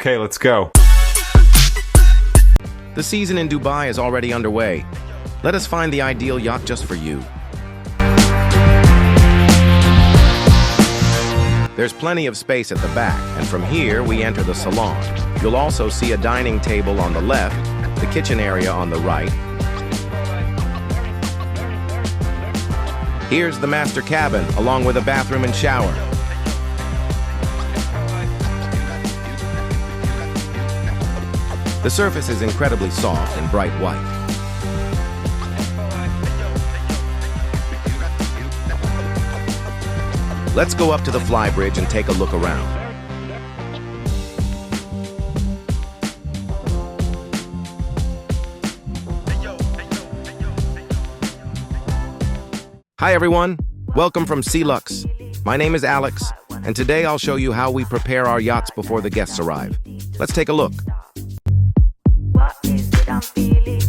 Okay, let's go. The season in Dubai is already underway. Let us find the ideal yacht just for you. There's plenty of space at the back, and from here we enter the salon. You'll also see a dining table on the left, the kitchen area on the right. Here's the master cabin, along with a bathroom and shower. The surface is incredibly soft and bright white. Let's go up to the flybridge and take a look around. Hi everyone, welcome from Lux. My name is Alex, and today I'll show you how we prepare our yachts before the guests arrive. Let's take a look. What is it I'm feeling?